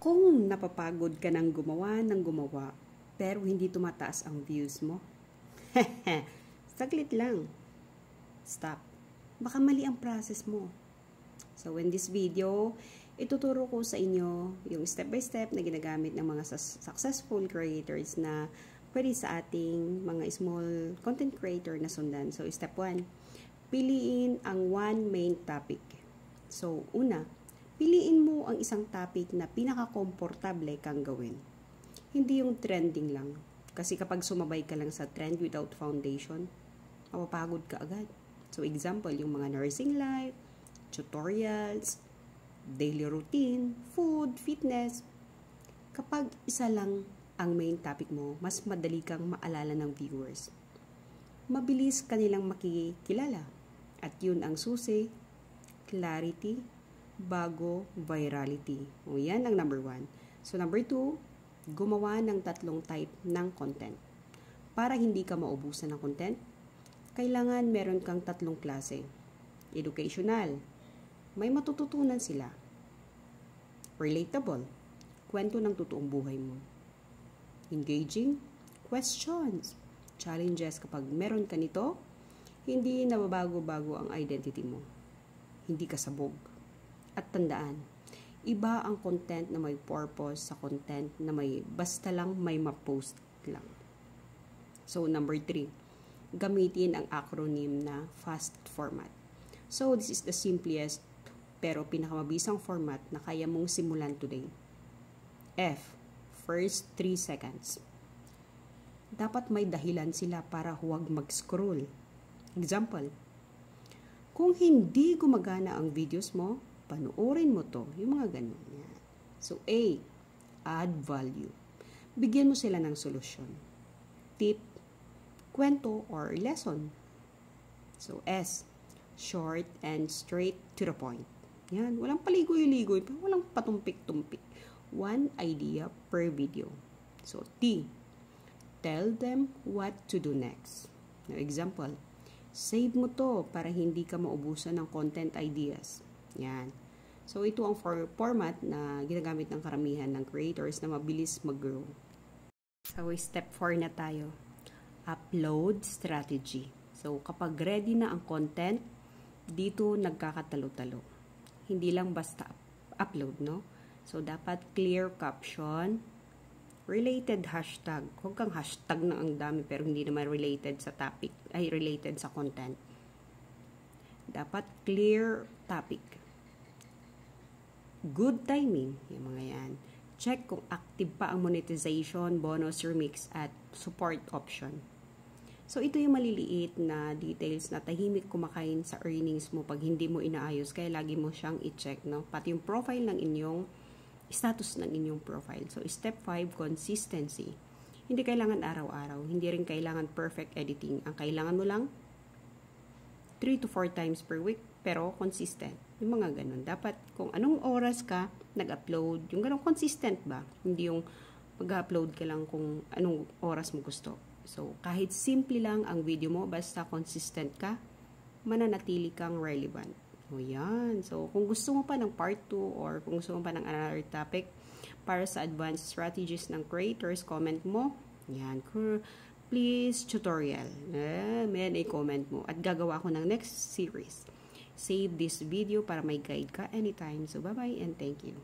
Kung napapagod ka ng gumawa, pero hindi tumataas ang views mo, saglit lang. Stop. Baka mali ang process mo. So, in this video, ituturo ko sa inyo yung step-by-step na ginagamit ng mga successful creators na pwede sa ating mga small content creator na sundan. So, step 1, piliin ang one main topic. So, una, piliin mo ang isang topic na pinaka-komportable kang gawin. Hindi yung trending lang. Kasi kapag sumabay ka lang sa trend without foundation, mapapagod ka agad. So, example, yung mga nursing life, tutorials, daily routine, food, fitness. Kapag isa lang ang main topic mo, mas madali kang maalala ng viewers. Mabilis kanilang makikilala. At yun ang susi, clarity, bago virality. O yan ang number 1. So, number 2, gumawa ng 3 type ng content. Para hindi ka maubusan ng content, kailangan meron kang 3 klase. Educational, may matututunan sila. Relatable, kwento ng totoong buhay mo. Engaging, questions, challenges. Kapag meron ka nito, hindi nababago-bago ang identity mo. Hindi ka sabog. At tandaan, iba ang content na may purpose sa content na may basta lang may ma-post lang. So, number 3, gamitin ang acronym na FAST format. So, this is the simplest pero pinakamabisang format na kaya mong simulan today. F, first 3 seconds. Dapat may dahilan sila para huwag mag-scroll. Example, kung hindi gumagana ang videos mo, panoorin mo to. Yung mga ganun. Yan. So, A, add value. Bigyan mo sila ng solusyon. Tip, kwento, or lesson. So, S, short and straight to the point. Yan. Walang paligoy-ligoy. Walang patumpik-tumpik. One idea per video. So, T, tell them what to do next. Now, example, save mo to para hindi ka maubusan ng content ideas. Yan. So, ito ang format na ginagamit ng karamihan ng creators na mabilis mag-grow. So, step 4 na tayo. Upload strategy. So, kapag ready na ang content, dito nagkakatalo-talo. Hindi lang basta upload, no? So, dapat clear caption, related hashtag. Huwag kang hashtag na ang dami pero hindi naman related sa topic, ay related sa content. Dapat clear topic. Good timing, yung mga yan. Check kung active pa ang monetization, bonus, remix, at support option. So, ito yung maliliit na details na tahimik kumakain sa earnings mo pag hindi mo inaayos. Kaya lagi mo siyang i-check, no? Pati yung profile ng inyong, status ng inyong profile. So, step 5, consistency. Hindi kailangan araw-araw. Hindi rin kailangan perfect editing. Ang kailangan mo lang, 3 to 4 times per week, pero consistent. Yung mga ganun. Dapat kung anong oras ka nag-upload, yung ganun consistent ba? Hindi yung mag-upload ka lang kung anong oras mo gusto. So, kahit simple lang ang video mo, basta consistent ka, mananatili kang relevant. O yan. So, kung gusto mo pa ng part 2 or kung gusto mo pa ng another topic para sa advanced strategies ng creators, comment mo. Yan. Please, tutorial. May i-comment mo. At gagawa ko ng next series. Save this video para may guide ka anytime. So, bye-bye and thank you.